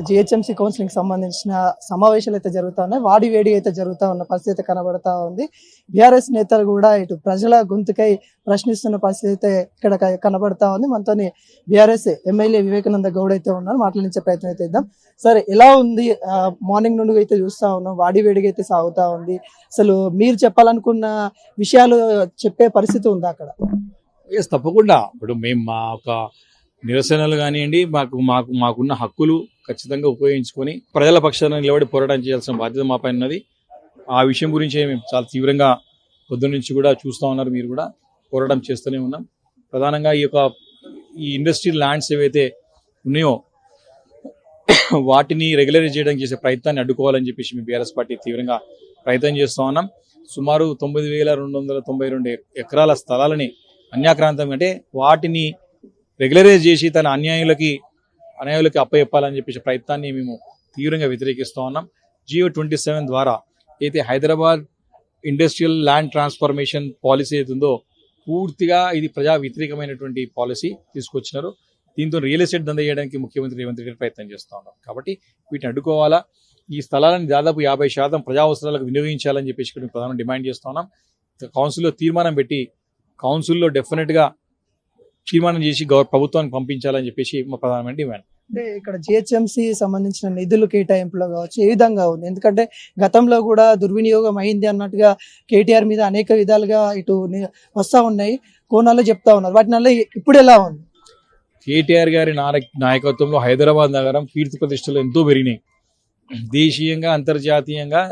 GHMC counselling సంబంధించిన సమావేశాలు అయితే జరుగుతూ ఉన్నాయి. వాడి వేడి అయితే జరుగుతూ ఉన్న పరిస్థితి అయితే కనబడతా ఉంది. బీఆర్ఎస్ నేతలు కూడా ఇటు ప్రజల గొంతుకై ప్రశ్నిస్తున్న పరిస్థితి అయితే ఇక్కడ కనబడతా ఉంది. మనతోని బీఆర్ఎస్ ఎమ్మెల్యే వివేకానంద గౌడ్ అయితే ఉన్నారు, మాట్లాడించే ప్రయత్నం అయితే ఇద్దాం. సరే, ఎలా ఉంది? మార్నింగ్ నుండి అయితే చూస్తా ఉన్నాం, వాడి వేడిగా అయితే సాగుతా ఉంది. అసలు మీరు చెప్పాలనుకున్న విషయాలు చెప్పే పరిస్థితి ఉందా అక్కడ? తప్పకుండా. ఇప్పుడు మేము మా ఒక నిరసనలు కానివ్వండి, మాకున్న హక్కులు ఖచ్చితంగా ఉపయోగించుకొని ప్రజల పక్షాన నిలబడి పోరాటం చేయాల్సిన బాధ్యత మా పైన ఉన్నది. ఆ విషయం గురించి మేము చాలా తీవ్రంగా పొద్దున్న నుంచి కూడా చూస్తూ ఉన్నారు, మీరు కూడా పోరాటం చేస్తూనే ఉన్నాం. ప్రధానంగా ఈ ఇండస్ట్రియల్ ల్యాండ్స్ ఏవైతే ఉన్నాయో వాటిని రెగ్యులరైజ్ చేయడానికి చేసే ప్రయత్నాన్ని అడ్డుకోవాలని చెప్పేసి మేము బీఆర్ఎస్ పార్టీ తీవ్రంగా ప్రయత్నం చేస్తూ ఉన్నాం. సుమారు 9,292 ఎకరాల స్థలాలని అన్యాక్రాంతం అంటే వాటిని రెగ్యులరైజ్ చేసి తన అన్యాయులకి అప్పచెప్పాలని చెప్పేసి ప్రయత్నాన్ని మేము తీవ్రంగా వ్యతిరేకిస్తూ ఉన్నాం. జియో 27 ద్వారా అయితే Hyderabad industrial land transformation policy అవుతుందో పూర్తిగా ఇది ప్రజా వ్యతిరేకమైనటువంటి పాలసీ తీసుకొచ్చినారు. దీంతో రియల్ ఎస్టేట్ దంద చేయడానికి ముఖ్యమంత్రి రేవంత్ రెడ్డి ప్రయత్నం చేస్తూ ఉన్నారు. కాబట్టి వీటిని అడ్డుకోవాలా, ఈ స్థలాలను దాదాపు 50% ప్రజా అవసరాలకు వినియోగించాలని చెప్పేసి ఇక్కడ ప్రధానంగా డిమాండ్ చేస్తూ ఉన్నాం. కౌన్సిల్లో తీర్మానం పెట్టి కౌన్సిల్లో డెఫినెట్గా తీర్మానం చేసి ప్రభుత్వానికి పంపించాలని చెప్పేసి మా ప్రధానమైన డిమాండ్. అంటే ఇక్కడ జిహెచ్ఎంసీ సంబంధించిన నిధులు కేటాయింపులో కావచ్చు ఏ విధంగా ఉంది? ఎందుకంటే గతంలో కూడా దుర్వినియోగం అయింది అన్నట్టుగా కేటీఆర్ మీద అనేక విధాలుగా ఇటు వస్తూ ఉన్నాయి, కోణాల్లో చెప్తా ఉన్నారు. వాటి వల్ల ఇప్పుడు ఎలా ఉంది? కేటీఆర్ గారి నాయకత్వంలో హైదరాబాద్ నగరం కీర్తి ప్రతిష్టలు ఎంతో పెరిగినాయి. దేశీయంగా అంతర్జాతీయంగా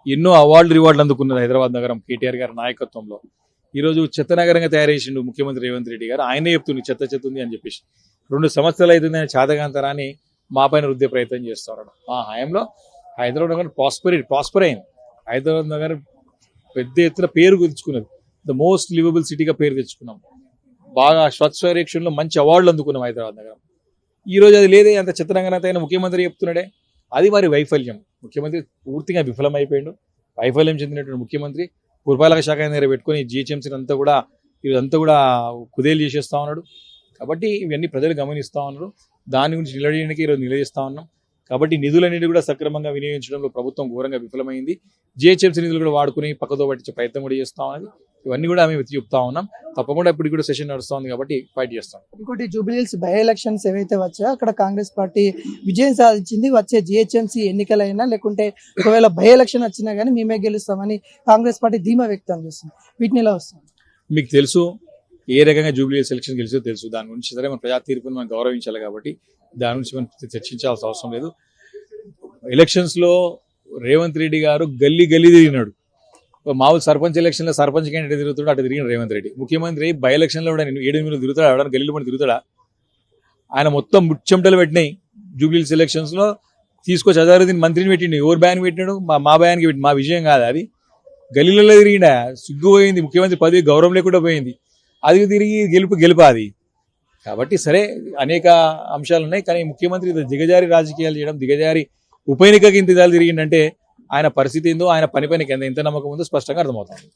ఎన్నో రివార్డులు అందుకున్నది హైదరాబాద్ నగరం కేటీఆర్ గారి నాయకత్వంలో. ఈరోజు చెత్త నగరంగా తయారు చేసిండు ముఖ్యమంత్రి రేవంత్ రెడ్డి గారు. ఆయనే చెప్తుంది చెత్త ఉంది అని చెప్పేసి. 2 సంవత్సరాలు అవుతుంది ఆయన చాతకాంతరాన్ని మా పైన రుద్దే ప్రయత్నం చేస్తున్నాడు. ఆ హయాంలో హైదరాబాద్ నగర్ ప్రాస్పర్ అయింది. హైదరాబాద్ నగర్ పెద్ద ఎత్తున పేరు తెచ్చుకున్నది. ద మోస్ట్ లివబుల్ సిటీగా పేరు తెచ్చుకున్నాం. బాగా స్వచ్ఛ సర్వేక్షణలో మంచి అవార్డులు అందుకున్నాం హైదరాబాద్ నగరం. ఈ రోజు అది లేదే, అంత చిత్రంగా ముఖ్యమంత్రి చెప్తున్నాడే. అది మరి వైఫల్యం. ముఖ్యమంత్రి పూర్తిగా విఫలమైపోయాడు. వైఫల్యం చెందినటువంటి ముఖ్యమంత్రి పురపాలక శాఖ దగ్గర పెట్టుకుని జిహెచ్ఎంసీని అంతా కూడా కుదేలు చేసేస్తా ఉన్నాడు. కాబట్టి ఇవన్నీ ప్రజలు గమనిస్తూ ఉన్నారు. దాని గురించి నిలదీయడానికి ఈరోజు నిలదీస్తా ఉన్నాం. కాబట్టి నిధులన్నిటి కూడా సక్రమంగా వినియోగించడంలో ప్రభుత్వం ఘోరంగా విఫలమైంది. జిహెచ్ఎంసీ నిధులు కూడా వాడుకుని పక్కతో పట్టించే ప్రయత్నం కూడా చేస్తా ఉన్నది. ఇవన్నీ కూడా మేము చెప్తా ఉన్నాం. తప్పకుండా ఇప్పుడు కూడా సెషన్ నడుస్తూ ఉంది కాబట్టి ఫైట్ చేస్తాం. ఇంకోటి, జూబ్లీహిల్స్ బై ఎలక్షన్స్ ఏవైతే వచ్చాయో అక్కడ కాంగ్రెస్ పార్టీ విజయం సాధించింది. వచ్చే జిహెచ్ఎంసీ ఎన్నికలైనా లేకుంటే ఒకవేళ బై ఎలక్షన్ వచ్చినా కానీ మేమే గెలుస్తామని కాంగ్రెస్ పార్టీ ధీమా వ్యక్తం చేస్తుంది. వీటిని ఎలా వస్తుంది? మీకు తెలుసు ఏ రకంగా జూబ్లీహిల్స్ ఎలక్షన్ గెలిచో తెలుసు. దాని గురించి సరే మన ప్రజా తీర్పుని మనం గౌరవించాలి కాబట్టి దాని గురించి మనం చర్చించాల్సిన అవసరం లేదు. ఎలక్షన్స్ లో రేవంత్ రెడ్డి గారు గల్లీ తిరిగినాడు. మామూలు సర్పంచ్ ఎలక్షన్ లో సర్పంచ్ క్యాండిడేట్ తిరుగుతాడు, అటు తిరిగిన రేవంత్ రెడ్డి. ముఖ్యమంత్రి బై ఎలక్షన్ లో కూడా 7-8 తిరుగుతాడు, ఎవడన్నా గల్లీలో పడి తిరుగుతాడా? ఆయన మొత్తం ముచ్చెమటలు పెట్టినాయి. జూబ్లీహిల్స్ ఎలక్షన్స్ లో తీసుకొచ్చి అజారుద్దీన్ మంత్రిని పెట్టిండు. ఎవరు బ్యాన్ పెట్టినాడు? మా బ్యాన్కి పెట్టి. మా విజయం కాదు అది. గల్లీలలో తిరిగిండా, సిగ్గుపోయింది. ముఖ్యమంత్రి పదవి గౌరవం లేకుండా పోయింది. అది తిరిగి గెలుపు అది. కాబట్టి సరే, అనేక అంశాలు ఉన్నాయి. కానీ ముఖ్యమంత్రి దిగజారి రాజకీయాలు చేయడం, దిగజారి ఉప ఎన్నికకి ఇంత తిరిగిందంటే ఆయన పరిస్థితి ఏందో, ఆయన పని ఎంత నమ్మకం ఉందో స్పష్టంగా అర్థమవుతుంది.